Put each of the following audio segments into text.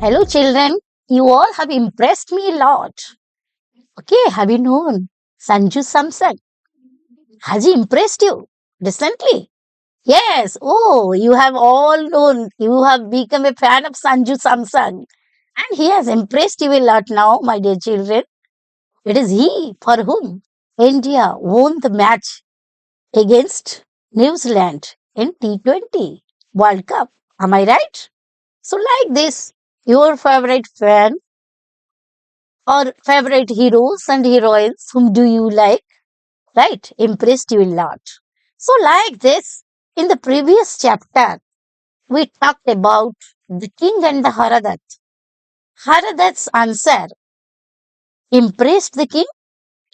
Hello, children. You all have impressed me a lot. Okay, have you known Sanju Samsung? Has he impressed you recently? Yes. Oh, you have all known. You have become a fan of Sanju Samsung. And he has impressed you a lot now, my dear children. It is he for whom India won the match against New Zealand in T20 World Cup. Am I right? So, like this, your favorite fan or favorite heroes and heroines, whom do you like? Right? Impressed you a lot. So, like this, in the previous chapter, we talked about the king and the Haradat. Haradat's answer impressed the king.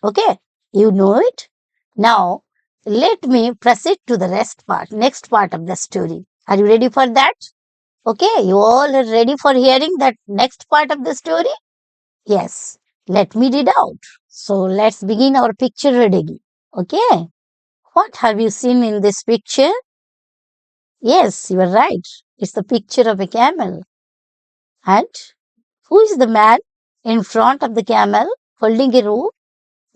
Okay, you know it. Now, let me proceed to the next part of the story. Are you ready for that? Okay, you all are ready for hearing that next part of the story? Yes, let me read out. So let's begin our picture reading. Okay, what have you seen in this picture? Yes, you are right. It's the picture of a camel. And who is the man in front of the camel holding a rope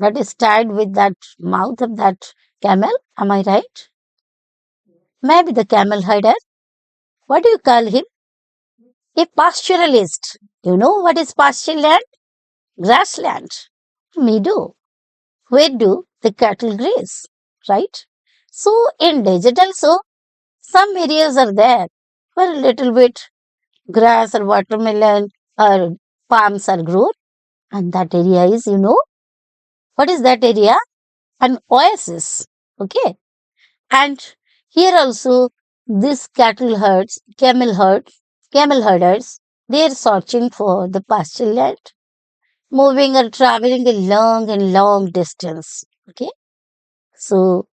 that is tied with that mouth of that camel? Am I right? Maybe the camel herder. What do you call him? A pastoralist. You know what is pasture land? Grassland. Meadow. Where do the cattle graze? Right? So in desert also, some areas are there where a little bit grass or watermelon or palms are grown. And that area is, what is that area? An oasis. Okay. And here also, these camel herders, they are searching for the pasture land, moving or traveling a long and long distance. Okay. So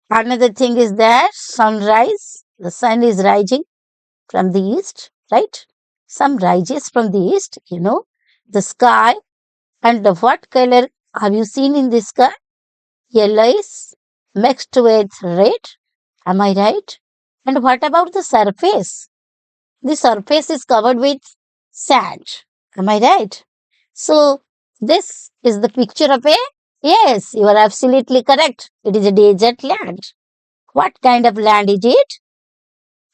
another thing is that sunrise, the sun is rising from the east, right? Sun rises from the east, the sky. And what color have you seen in the sky? Yellowish mixed with red. Am I right? And what about the surface? The surface is covered with sand. Am I right? So, this is the picture of a. Yes, you are absolutely correct. It is a desert land. What kind of land is it?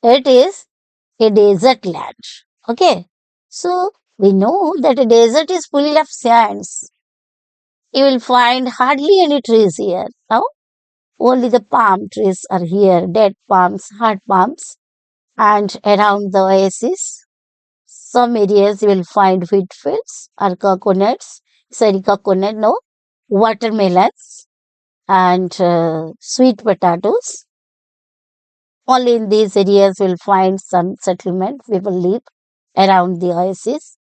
It is a desert land. Okay. So, we know that a desert is full of sands. You will find hardly any trees here. Now, only the palm trees are here, dead palms, hard palms, and around the oasis. Some areas you will find wheat fields or coconuts, sorry, coconut, no, watermelons, and sweet potatoes. Only in these areas you will find some settlement. People live around the oasis.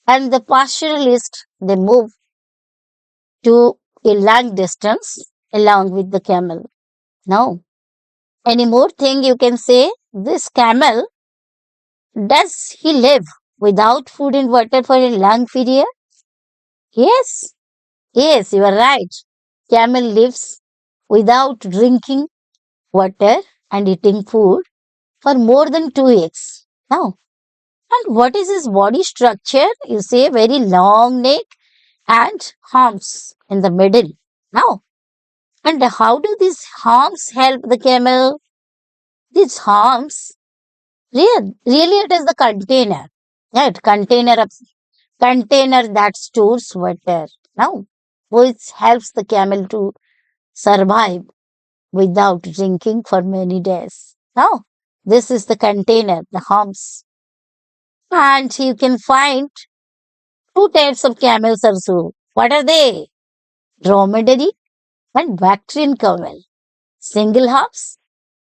And the pastoralists, they move to a long distance along with the camel. Now, any more thing you can say? This camel, does he live without food and water for a long period? Yes, yes, you are right. Camel lives without drinking water and eating food for more than 2 weeks. Now, and what is his body structure? You say very long neck and arms in the middle. Now, and how do these arms help the camel? These arms, really, it is the container, right? Container that stores water. Now, which helps the camel to survive without drinking for many days. Now, this is the container, the humps. And you can find two types of camels also. What are they? Dromedary and Bactrian camel. Single humps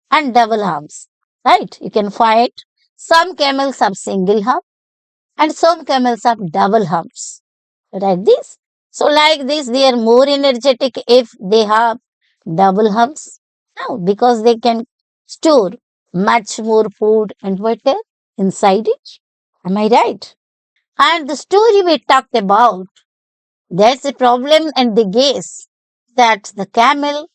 and double humps. Right? You can find some camels have single hump and some camels have double humps. Like this. So, like this, they are more energetic if they have double humps. Now, because they can store much more food and water inside it. Am I right? And the story we talked about, there's a problem, and they guess that the camel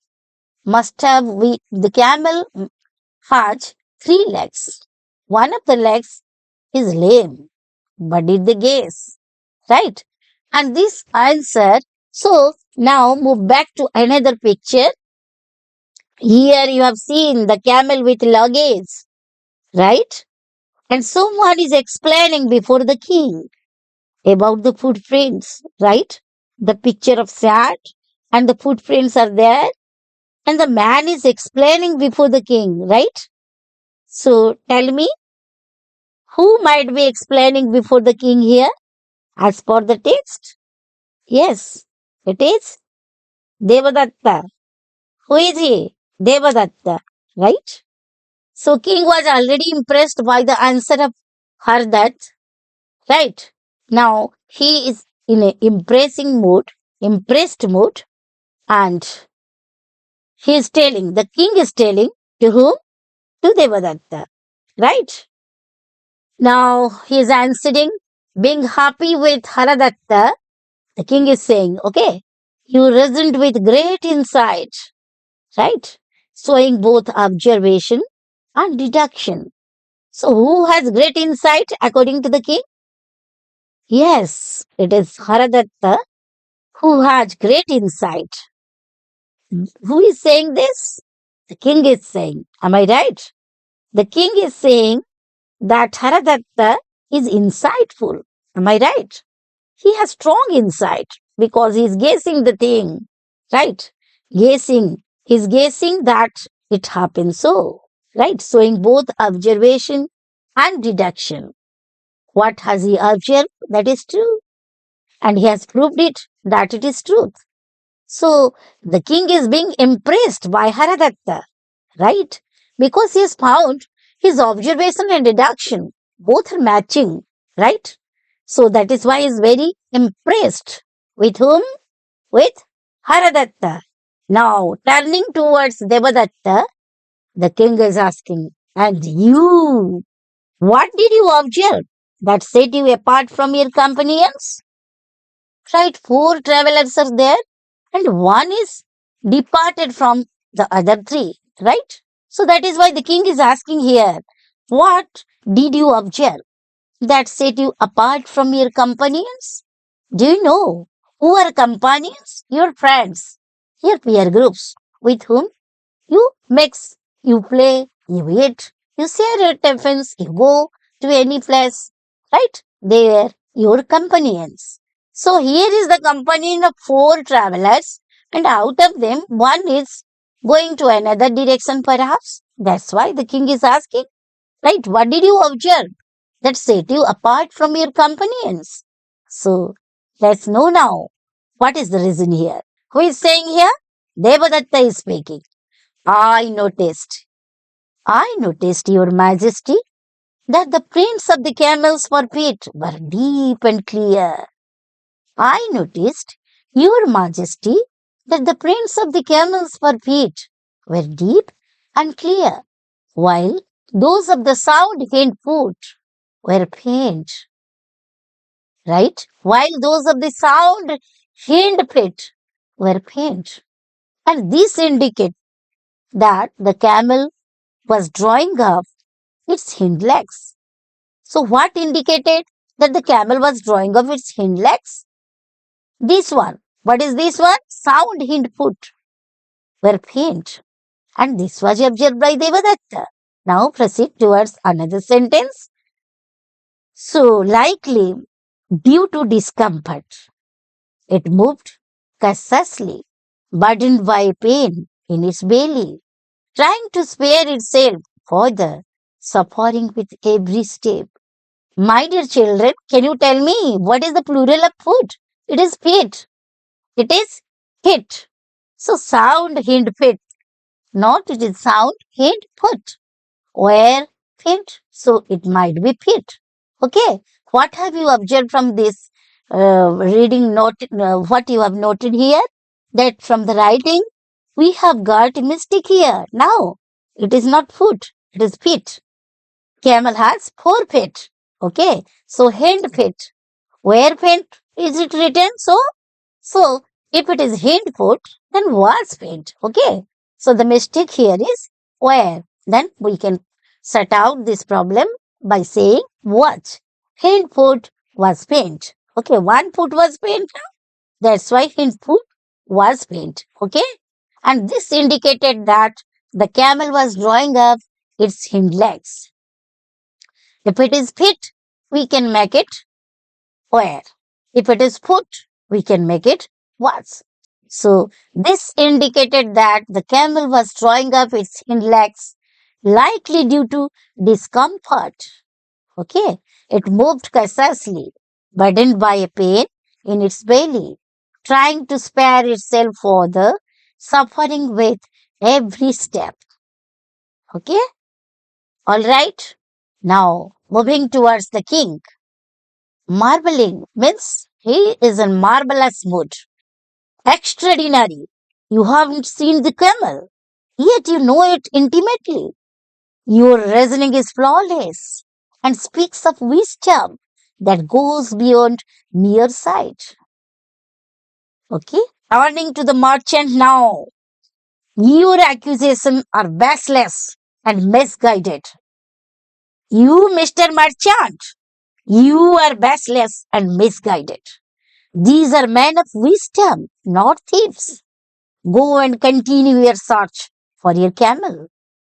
has three legs. One of the legs is lame. What did they guess? Right? And this answer, so now move back to another picture. Here you have seen the camel with luggage, right? And someone is explaining before the king about the footprints, right? The picture of sand and the footprints are there, and the man is explaining before the king, right? So tell me, who might be explaining before the king here as per the text? Yes, it is Devadatta. Who is he? Devadatta, right? So king was already impressed by the answer of Hardat, right? Now he is in a impressed mood, and he is telling, the king is telling to whom? To Devadatta, right? Now he is answering, being happy with Haradatta. The king is saying, okay, you reasoned with great insight, right? Showing both observation and deduction. So who has great insight according to the king? Yes, it is Haradatta who has great insight. Who is saying this? The king is saying. Am I right? The king is saying that Haradatta is insightful. Am I right? He has strong insight because he is guessing the thing. Right? Guessing. He's guessing that it happened so. Right? Showing both observation and deduction. What has he observed? That is true. And he has proved it that it is truth. So the king is being impressed by Haradatta, right? Because he has found his observation and deduction both are matching, right? So that is why he is very impressed. With whom? With Haradatta. Now turning towards Devadatta, the king is asking, and you, what did you observe that set you apart from your companions? Right, four travelers are there, and one is departed from the other three, right? So that is why the king is asking here, what did you observe that set you apart from your companions? Do you know who are companions? Your friends, your peer groups with whom you mix, you play, you eat, you share your tiffins, you go to any place, right? They are your companions. So here is the companion of four travelers, and out of them, one is going to another direction, perhaps. That's why the king is asking, right? What did you observe that set you apart from your companions? So let's know now what is the reason here. Who is saying here? Devadatta is speaking. I noticed, I noticed, Your Majesty, that the prints of the camel's feet were deep and clear. I noticed, Your Majesty, that the prints of the camel's feet were deep and clear, while those of the sound hind foot were faint, right? While those of the sound hind feet were faint. And this indicates that the camel was drawing up its hind legs. So, what indicated that the camel was drawing up its hind legs? This one. What is this one? Sound hind foot were faint. And this was observed by Devadatta. Now proceed towards another sentence. So, likely due to discomfort, it moved cautiously, burdened by pain in its belly, trying to spare itself further, suffering with every step. My dear children, can you tell me what is the plural of foot? It is feet. It is hit. So sound hind feet, not it is sound hind foot. Where feet? So it might be feet. Okay. What have you observed from this reading note? What you have noted here? That from the writing we have got a mistake here. Now it is not foot. It is feet. Camel has four feet. Okay. So hind feet. Where feet is it written? So if it is hind foot, then was feet. Okay. So the mistake here is where. Then we can set out this problem by saying was. Hind foot was paint. Okay, one foot was paint. That's why hind foot was paint. Okay, and this indicated that the camel was drawing up its hind legs. If it is feet, we can make it where. If it is foot, we can make it was. So this indicated that the camel was drawing up its hind legs, likely due to discomfort. Okay, it moved cautiously, burdened by a pain in its belly, trying to spare itself for the suffering with every step. Okay, all right. Now moving towards the king. Marveling means he is in marvelous mood. Extraordinary. You haven't seen the camel, yet you know it intimately. Your reasoning is flawless and speaks of wisdom that goes beyond mere sight. Okay? Turning to the merchant now. Your accusations are baseless and misguided. You, Mr. Merchant, you are baseless and misguided. These are men of wisdom, not thieves. Go and continue your search for your camel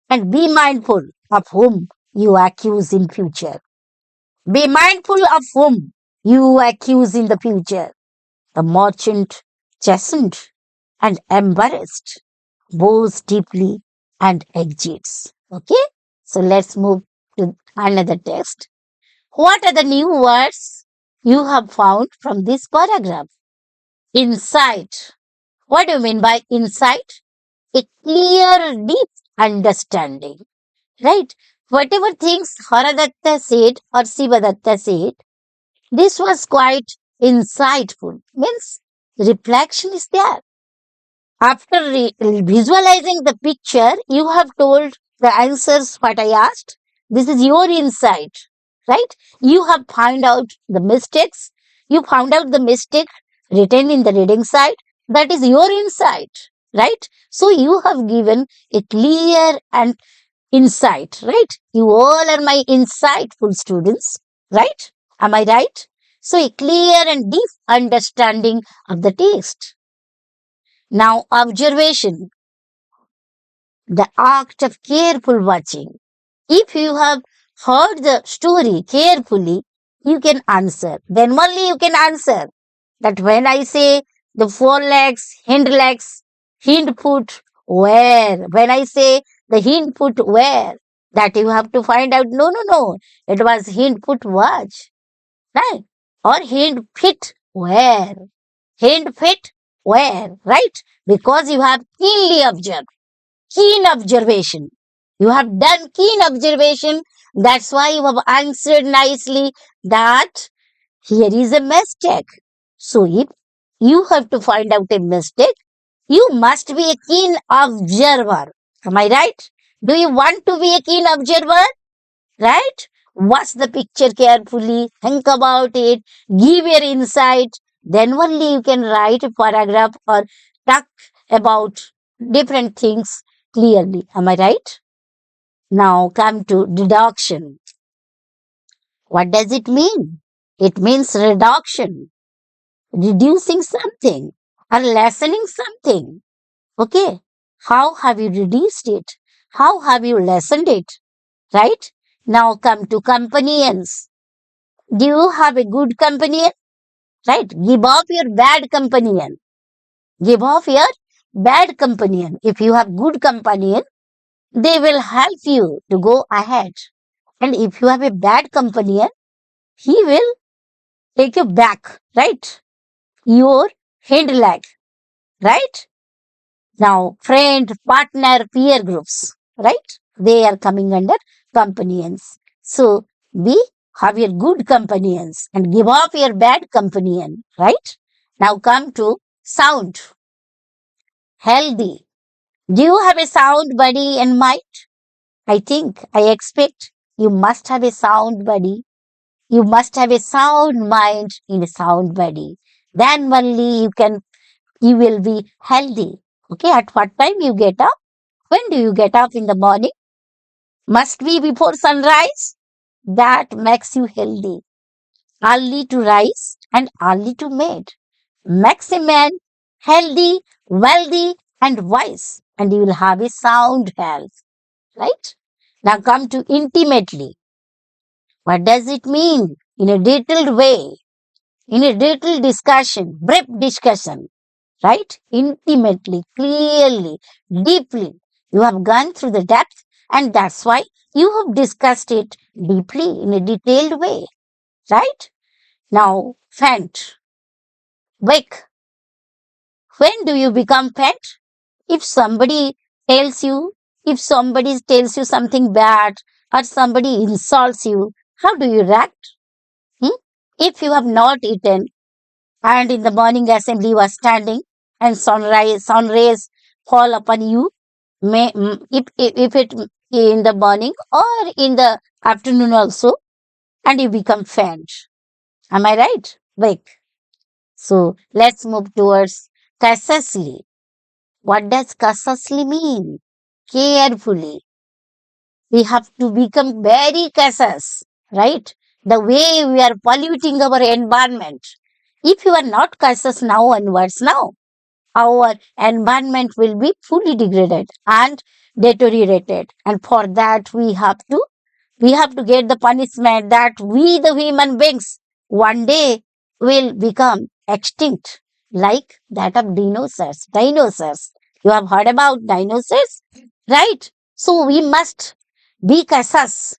and be mindful of whom you accuse in future. Be mindful of whom you accuse in the future. The merchant, chastened and embarrassed, bows deeply and exits. Okay, so let's move to another text. What are the new words you have found from this paragraph? Insight. What do you mean by insight? A clear, deep understanding, right? Whatever things Haradatta said or Sivadatta said, this was quite insightful. Means reflection is there. After visualizing the picture, you have told the answers what I asked. This is your insight, right? You have found out the mistakes. You found out the mistake written in the reading side. That is your insight, right? So you have given a clear and insight, right? You all are my insightful students, right? Am I right? So a clear and deep understanding of the text. Now, observation, the act of careful watching. If you have heard the story carefully, you can answer. Then only you can answer that when I say the hind foot, where? When I say the hind foot, where? That you have to find out. No, no, no. It was hind foot watch, right? Or hind feet, where? Hind feet, where? Right? Because you have keenly observed. Keen observation. You have done keen observation. That's why you have answered nicely that here is a mistake. So if you have to find out a mistake, you must be a keen observer. Am I right? Do you want to be a keen observer? Right? Watch the picture carefully, think about it, give your insight. Then only you can write a paragraph or talk about different things clearly. Am I right? Now come to deduction. What does it mean? It means reduction, reducing something or lessening something. Okay. How have you reduced it? How have you lessened it? Right? Now come to companions. Do you have a good companion? Right? Give off your bad companion. Give off your bad companion. If you have good companion, they will help you to go ahead. And if you have a bad companion, he will take you back, right? Your hind leg, right? Now, friend, partner, peer groups, right? They are coming under companions. So, be have your good companions and give up your bad companion, right? Now come to sound, healthy. Do you have a sound body and mind? I expect you must have a sound body. You must have a sound mind in a sound body. Then only you will be healthy. Okay, at what time you get up? When do you get up in the morning? Must be before sunrise. That makes you healthy. early to rise and early to bed. Makes a man healthy, wealthy, and wise, and you will have a sound health, right? Now come to intimately. What does it mean? In a detailed way, in a detailed discussion, brief discussion, right? Intimately, clearly, deeply. You have gone through the depth, and that's why you have discussed it deeply in a detailed way, right? Now, faint, wake. When do you become faint? If somebody tells you, if somebody tells you something bad or somebody insults you, how do you react? Hmm? If you have not eaten and in the morning assembly you are standing and sun rays fall upon you, if it in the morning or in the afternoon also, and you become faint. Am I right? Wake. So let's move towards cautiously. What does cautiously mean? Carefully. We have to become very cautious, right? The way we are polluting our environment. If you are not cautious now onwards, now our environment will be fully degraded and deteriorated. And for that, we have to get the punishment that we, the human beings, one day will become extinct, like that of dinosaurs. Dinosaurs. You have heard about dinosaurs, right? So we must be cautious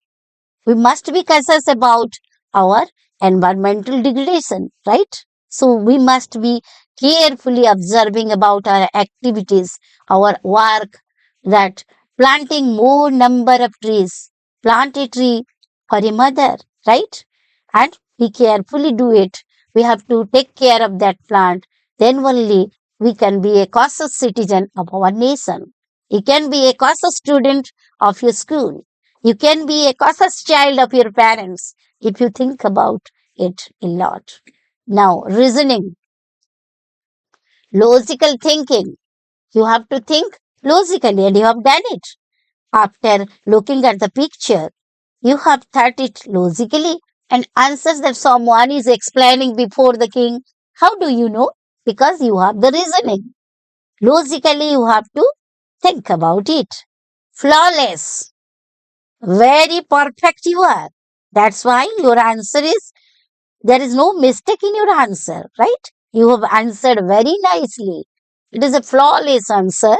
about our environmental degradation, right? So we must be carefully observing about our activities, our work, that planting more number of trees, plant a tree for a mother, right? And we carefully do it. We have to take care of that plant. Then only we can be a cautious citizen of our nation. You can be a cautious student of your school. You can be a cautious child of your parents if you think about it a lot. Now, reasoning, logical thinking. You have to think logically, and you have done it. After looking at the picture, you have thought it logically and answers that someone is explaining before the king. How do you know? Because you have the reasoning. Logically, you have to think about it. Flawless. Very perfect you are. That's why your answer is, there is no mistake in your answer, right? You have answered very nicely. It is a flawless answer.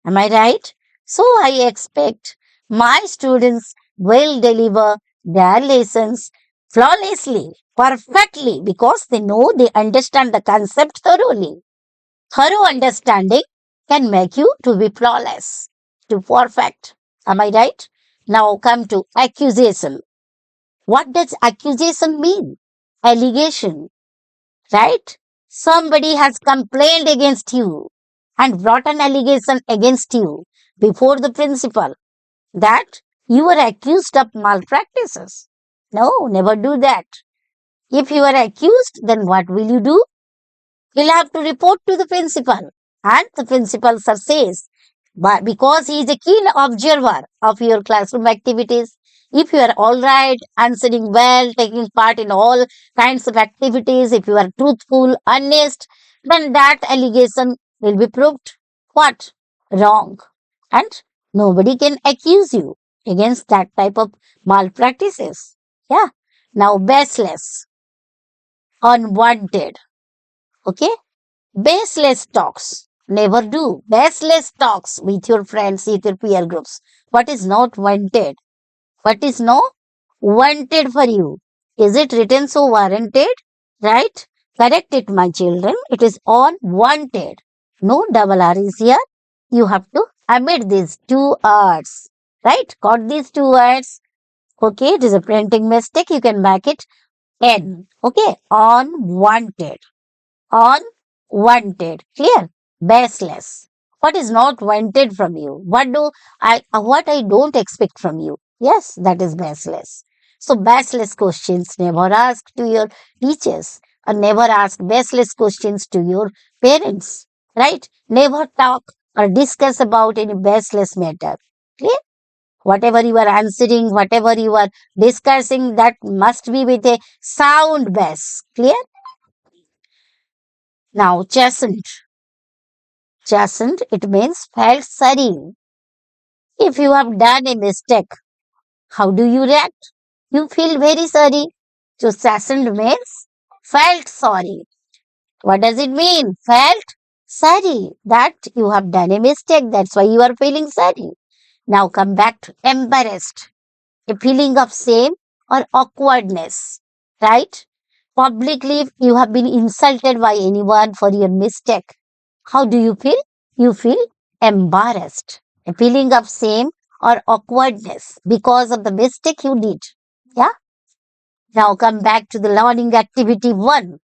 Am I right? So I expect my students will deliver their lessons flawlessly, perfectly, because they understand the concept thoroughly. Thorough understanding can make you to be flawless, to perfect. Am I right? Now come to accusation. What does accusation mean? Allegation, right? Somebody has complained against you and brought an allegation against you before the principal that you were accused of malpractices. No, never do that. If you are accused, then what will you do? You'll have to report to the principal. And the principal sir says, but because he is a keen observer of your classroom activities, if you are all right, answering well, taking part in all kinds of activities, if you are truthful, honest, then that allegation will be proved what? Wrong. And nobody can accuse you against that type of malpractices. Yeah. Now, baseless, unwanted. Okay. Baseless talks. Never do. Baseless talks with your friends, with your peer groups. What is not wanted? What is no wanted for you? Is it written so warranted? Right? Correct it, my children. It is all wanted. No double R is here. You have to omit these two words. Right? Got these two words. Okay, it is a printing mistake. You can back it N. Okay, unwanted. Unwanted. Clear? Baseless. What is not wanted from you? What I don't expect from you? Yes, that is baseless. So baseless questions never ask to your teachers, or never ask baseless questions to your parents. Right? Never talk or discuss about any baseless matter. Clear? Whatever you are answering, whatever you are discussing, that must be with a sound bass. Clear? Now, chastened. Chastened, it means felt sorry. If you have done a mistake, how do you react? You feel very sorry. So, chastened means felt sorry. What does it mean? Felt sorry that you have done a mistake. That's why you are feeling sorry. Now come back to embarrassed, a feeling of shame or awkwardness, right? Publicly, if you have been insulted by anyone for your mistake, how do you feel? You feel embarrassed, a feeling of shame or awkwardness because of the mistake you did. Yeah. Now come back to the learning activity one.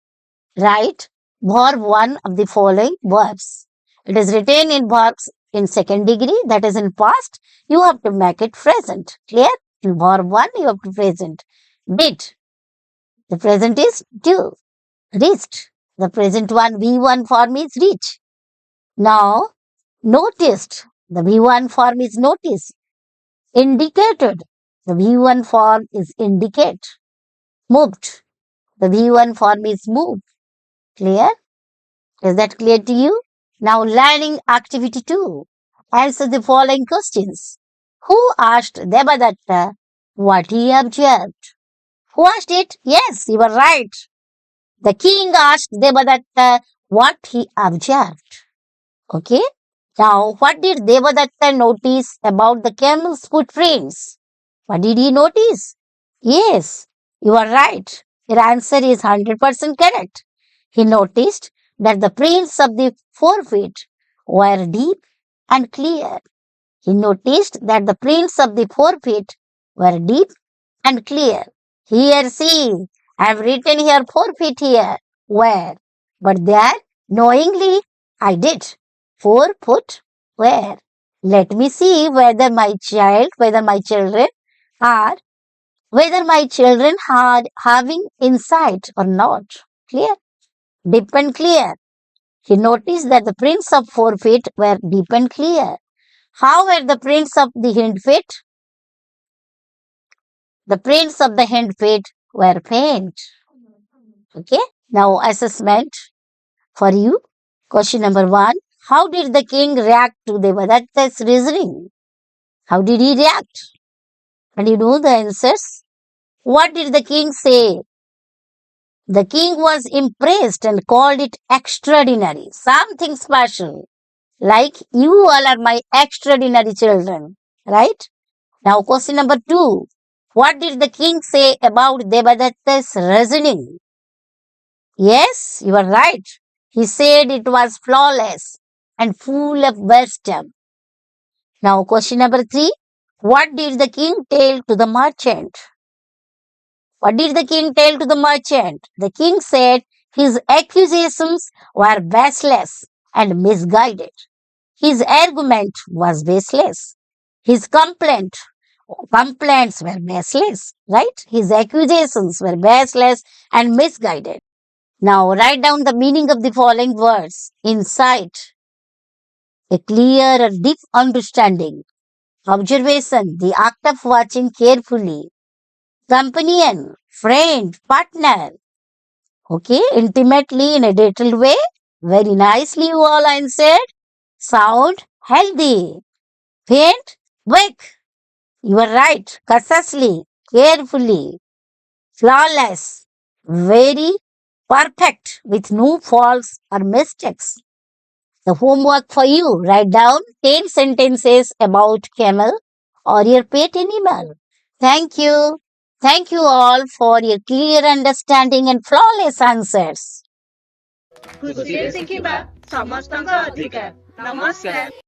Write verb one of the following verbs. It is written in verbs in second degree, that is in past. You have to make it present. Clear? In verb one, you have to present. Did. The present is do. Reached. The present one, V1 form is reach. Now, noticed. The V1 form is notice. Indicated. The V1 form is indicate. Moved. The V1 form is move. Clear? Is that clear to you? Now, learning activity 2. Answer the following questions. Who asked Devadatta what he observed? Who asked it? Yes, you are right. The king asked Devadatta what he observed. Okay. Now, what did Devadatta notice about the camel's footprints? What did he notice? Yes, you are right. Your answer is 100% correct. He noticed that the prints of the forefeet were deep and clear. He noticed that the prints of the forefeet were deep and clear. Here, see, I have written here forefeet here. Where? But there, knowingly, I did. 4 foot where? Let me see whether my children are having insight or not. Clear? Deep and clear. He noticed that the prints of 4 feet were deep and clear. How were the prints of the hind feet? The prints of the hind feet were faint. Okay. Now assessment for you. Question number 1. How did the king react to Devadatta's reasoning? How did he react? And you know the answers. What did the king say? The king was impressed and called it extraordinary, something special. Like you all are my extraordinary children, right? Now, question number 2. What did the king say about Devadatta's reasoning? Yes, you are right. He said it was flawless and full of wisdom. Now, question number 3. What did the king tell to the merchant? What did the king tell to the merchant? The king said his accusations were baseless and misguided. His argument was baseless. His complaints were baseless, right? His accusations were baseless and misguided. Now write down the meaning of the following words. Insight, a clear and deep understanding. Observation, the act of watching carefully. Companion, friend, partner. Okay, intimately in a detailed way. Very nicely you all answered. Sound, healthy. Faint, weak. You are right. Cautiously, carefully. Flawless. Very perfect with no faults or mistakes. The homework for you. Write down 10 sentences about camel or your pet animal. Thank you. Thank you all for your clear understanding and flawless answers. ଖୁସିରେ ଶିଖିବା ସମସ୍ତଙ୍କ ଅଧିକାର। ନମସ୍କାର।